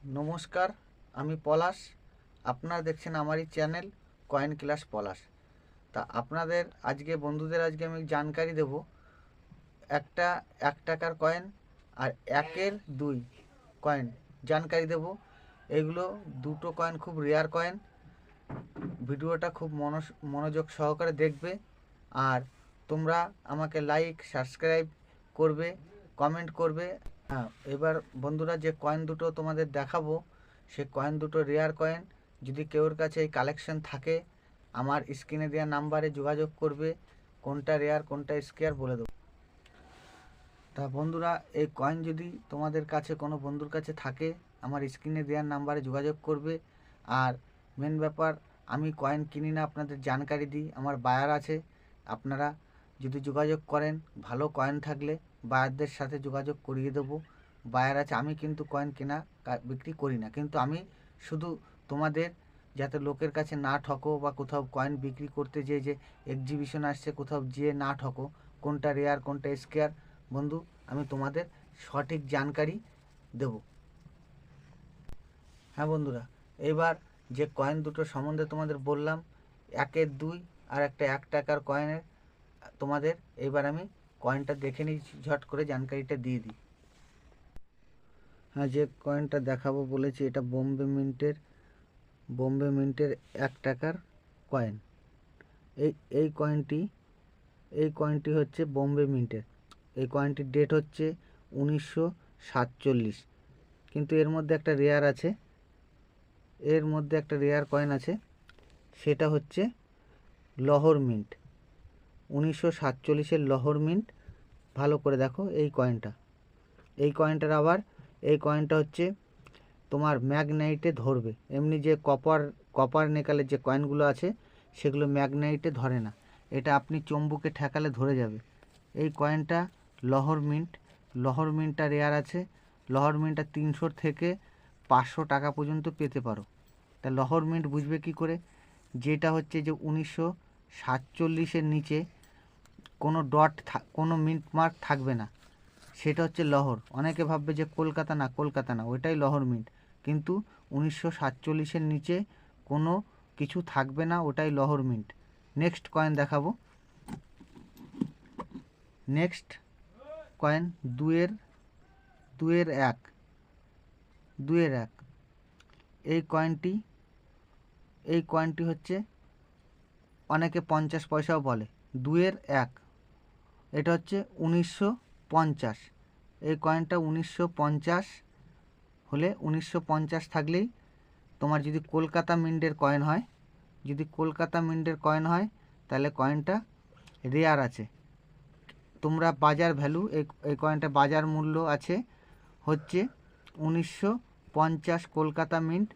নমস্কার, আমি পলাশ। আপনারা দেখছেন আমারই চ্যানেল কয়েন ক্লাস পলাশ। তা আপনাদের আজকে বন্ধুদের আমি জানকারি দেব একটা 1 টাকার কয়েন আর 1-এর 2 কয়েন জানকারি দেব। এগুলো দুটো কয়েন খুব রেয়ার কয়েন। ভিডিওটা খুব মনোযোগ সহকারে দেখবে। আর তোমরা আমাকে লাইক সাবস্ক্রাইব করবে, কমেন্ট করবে। হ্যাঁ, এবার বন্ধুরা যে কয়েন দুটো তোমাদের দেখাবো সে কয়েন দুটো রেয়ার কয়েন। যদি কেউর কাছে এই কালেকশন থাকে আমার স্ক্রিনে দেওয়া নাম্বারে যোগাযোগ করবে, কোনটা রেয়ার কোনটা স্কেয়ার বলে দেবো। তা বন্ধুরা, এই কয়েন যদি তোমাদের কাছে কোনো বন্ধুর কাছে থাকে আমার স্ক্রিনে দেওয়ার নাম্বারে যোগাযোগ করবে। আর মেন ব্যাপার, আমি কয়েন কিনি না, আপনাদের জানকারি দিই। আমার বায়ার আছে, আপনারা যদি যোগাযোগ করেন ভালো কয়েন থাকলে বায়ারদের সাথে যোগাযোগ করিয়ে দেবো। বায়ার আছে, আমি কিন্তু কয়েন কেনা বিক্রি করি না, কিন্তু আমি শুধু তোমাদের যাতে লোকের কাছে না ঠকো বা কোথাও কয়েন বিক্রি করতে যে এক্সিবিশন আসছে কোথাও যেয়ে না ঠকো, কোনটা রেয়ার কোনটা স্কেয়ার বন্ধু আমি তোমাদের সঠিক জানকারি দেব। হ্যাঁ বন্ধুরা, এবার যে কয়েন দুটো সম্বন্ধে তোমাদের বললাম 1-এর 2 আর একটা 1 টাকার কয়েনের, তোমাদের এবার আমি কয়েনটা দেখে নিই, ঝট করে জানকারিটা দিয়ে দিই। হ্যাঁ, যে কয়েনটা দেখাবো বলেছি এটা বোম্বে মিন্টের 1 টাকার কয়েন। এই এই কয়েনটি এই কয়েনটি হচ্ছে বোম্বে মিন্টের। এই কয়েনটির ডেট হচ্ছে 1947। কিন্তু এর মধ্যে একটা রেয়ার আছে, কয়েন আছে, সেটা হচ্ছে লহর মিন্ট। 1947-এর লহর মিন্ট। ভালো করে দেখো এই কয়েনটা হচ্ছে তোমার ম্যাগনাইটে ধরবে। এমনি যে কপার নেকালের যে কয়েনগুলো আছে সেগুলো ম্যাগনাইটে ধরে না, এটা আপনি চম্বুকে ঠেকালে ধরে যাবে। এই কয়েনটা লহর মিন্টটা রেয়ার আছে। লহর মিন্টটা 300 থেকে 500 টাকা পর্যন্ত পেতে পারো। তা লহর মিন্ট বুঝবে কি করে? যেটা হচ্ছে যে 1947-এর নিচে কোনো কোনো মিন্ট মার্ক থাকবে না, সেটা হচ্ছে লহর। অনেকে ভাববে যে কলকাতা না, ওইটাই লহর মিন্ট। কিন্তু 1947-এর নিচে কোনো কিছু থাকবে না, ওটাই লহর মিন্ট। নেক্সট কয়েন দেখাবো। নেক্সট কয়েন দুয়ের এক। এই কয়েনটি হচ্ছে অনেকে 50 পয়সাও বলে। 2-এর 1, এটা হচ্ছে 1950। এই কয়েনটা 1950 হলে 1950 থাকলেই তোমার যদি কলকাতা মিন্টের কয়েন হয় তাহলে কয়েনটা রেয়ার আছে। তোমরা বাজার ভ্যালু, এই কয়েনটা বাজার মূল্য আছে হচ্ছে 1950 কলকাতা মিন্ট।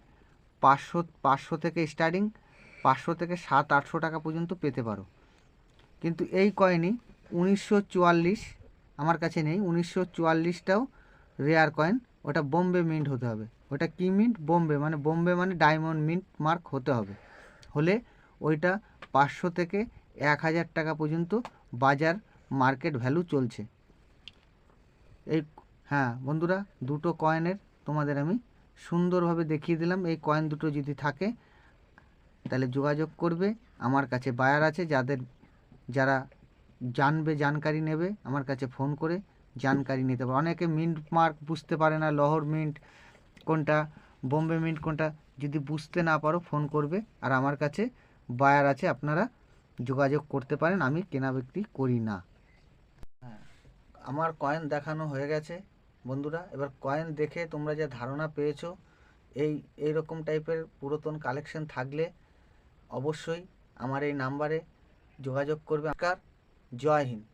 500 থেকে স্টার্টিং, 500 থেকে 700-800 টাকা পর্যন্ত পেতে পারো। কিন্তু এই কয়েনই 1944 আমার কাছে নেই। 1944টাও রেয়ার কয়েন, ওটা বোম্বে মিন্ট হতে হবে। ওটা কি মিন্ট? বোম্বে মানে ডায়মন্ড মিন্ট মার্ক হতে হবে। হলে ওইটা 500 থেকে 1000 টাকা পর্যন্ত বাজার মার্কেট ভ্যালু চলছে। হ্যাঁ বন্ধুরা, দুটো কয়েনের তোমাদের আমি সুন্দরভাবে দেখিয়ে দিলাম। এই কয়েন দুটো যদি থাকে তাহলে যোগাযোগ করবে। আমার কাছে বায়ার আছে, যারা জানকারি নেবে আমার কাছে ফোন করে জানকারি নিতে পারে। অনেকে মিন্ট মার্ক বুঝতে পারে না, লহর মিন্ট কোনটা বোম্বে মিন্ট কোনটা। যদি বুঝতে না পারো ফোন করবে, আর আমার কাছে বায়ার আছে, আপনারা যোগাযোগ করতে পারেন। আমি কেনা বিক্রি করি না। হ্যাঁ, আমার কয়েন দেখানো হয়ে গেছে বন্ধুরা। এবার কয়েন দেখে তোমরা যে ধারণা পেয়েছো, এই রকম টাইপের পুরাতন কালেকশন থাকলে অবশ্যই আমার এই নাম্বারে যোগাযোগ করবে। জয় হিন্দ।